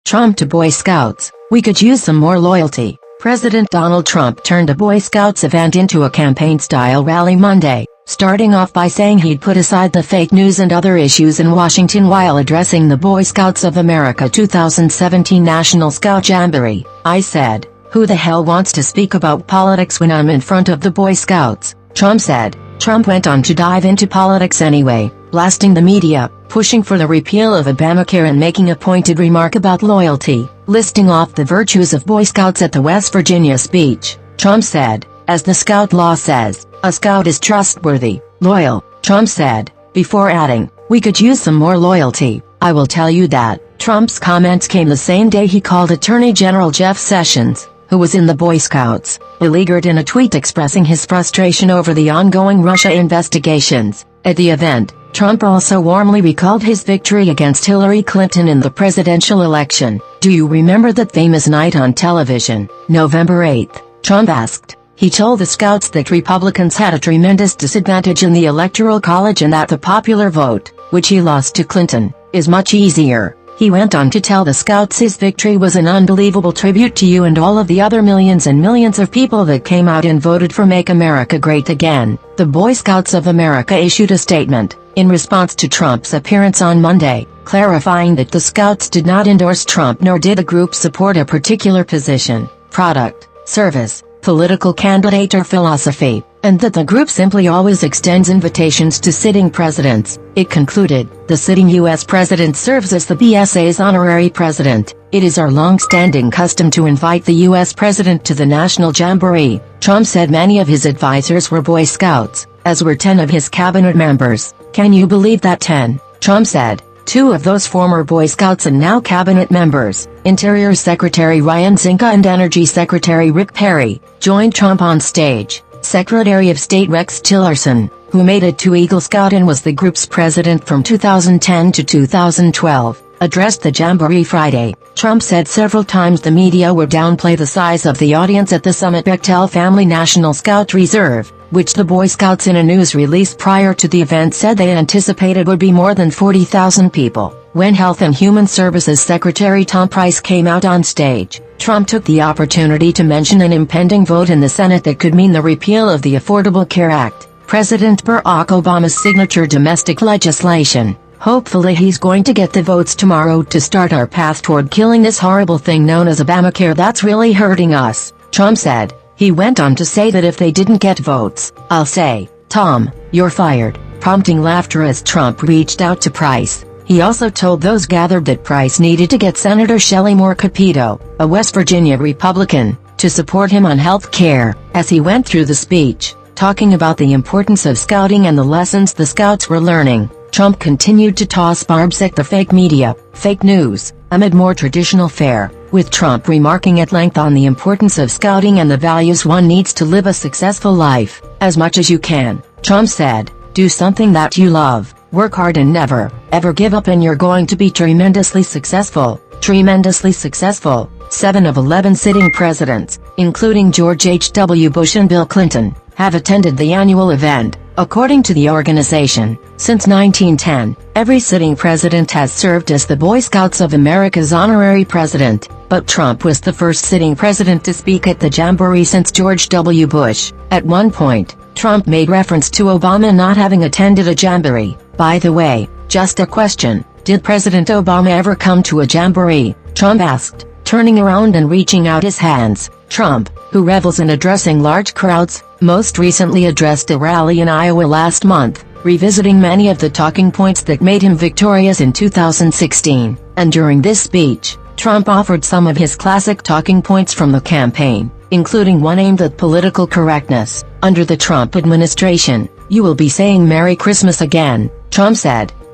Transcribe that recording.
Trump to Boy Scouts, "We could use some more loyalty." President Donald Trump turned a Boy Scouts event into a campaign-style rally Monday, starting off by saying he'd put aside the fake news and other issues in Washington while addressing the Boy Scouts of America 2017 National Scout Jamboree. "I said, who the hell wants to speak about politics when I'm in front of the Boy Scouts?" Trump said. Trump went on to dive into politics anyway, blasting the media, pushing for the repeal of Obamacare and making a pointed remark about loyalty, listing off the virtues of Boy Scouts at the West Virginia speech. Trump said, "As the Scout law says, a Scout is trustworthy, loyal," Trump said, before adding, "We could use some more loyalty, I will tell you that." Trump's comments came the same day he called Attorney General Jeff Sessions, who was in the Boy Scouts, beleaguered in a tweet expressing his frustration over the ongoing Russia investigations. At the event, Trump also warmly recalled his victory against Hillary Clinton in the presidential election. "Do you remember that famous night on television, November 8th? Trump asked. He told the Scouts that Republicans had a tremendous disadvantage in the Electoral College and that the popular vote, which he lost to Clinton, is much easier. He went on to tell the Scouts his victory was an unbelievable tribute to you and all of the other millions and millions of people that came out and voted for Make America Great Again. The Boy Scouts of America issued a statement, in response to Trump's appearance on Monday, clarifying that the Scouts did not endorse Trump nor did the group support a particular position, product, service, political candidate or philosophy, and that the group simply always extends invitations to sitting presidents. It concluded, "The sitting U.S. president serves as the BSA's honorary president. It is our long-standing custom to invite the U.S. president to the National Jamboree." Trump said many of his advisors were Boy Scouts, as were 10 of his cabinet members. "Can you believe that 10? Trump said. 2 of those former Boy Scouts and now cabinet members, Interior Secretary Ryan Zinke and Energy Secretary Rick Perry, joined Trump on stage. Secretary of State Rex Tillerson, who made it to Eagle Scout and was the group's president from 2010 to 2012, addressed the Jamboree Friday. Trump said several times the media would downplay the size of the audience at the summit. Bechtel Family National Scout Reserve, which the Boy Scouts in a news release prior to the event said they anticipated would be more than 40,000 people. When Health and Human Services Secretary Tom Price came out on stage, Trump took the opportunity to mention an impending vote in the Senate that could mean the repeal of the Affordable Care Act, President Barack Obama's signature domestic legislation. "Hopefully he's going to get the votes tomorrow to start our path toward killing this horrible thing known as Obamacare that's really hurting us," Trump said. He went on to say that if they didn't get votes, "I'll say, Tom, you're fired," prompting laughter as Trump reached out to Price. He also told those gathered that Price needed to get Senator Shelley Moore Capito, a West Virginia Republican, to support him on health care. As he went through the speech, talking about the importance of scouting and the lessons the Scouts were learning, Trump continued to toss barbs at the fake media, fake news, amid more traditional fare, with Trump remarking at length on the importance of scouting and the values one needs to live a successful life. "As much as you can," Trump said, "do something that you love, work hard and never, ever give up and you're going to be tremendously successful." Tremendously successful. 7 of 11 sitting presidents, including George H.W. Bush and Bill Clinton, have attended the annual event, according to the organization. Since 1910, every sitting president has served as the Boy Scouts of America's honorary president, but Trump was the first sitting president to speak at the Jamboree since George W. Bush. At one point, Trump made reference to Obama not having attended a Jamboree. "By the way, just a question, did President Obama ever come to a Jamboree?" Trump asked, turning around and reaching out his hands. Trump, who revels in addressing large crowds, most recently addressed a rally in Iowa last month, revisiting many of the talking points that made him victorious in 2016. And during this speech, Trump offered some of his classic talking points from the campaign, including one aimed at political correctness. "Under the Trump administration, you will be saying Merry Christmas again," Trump said.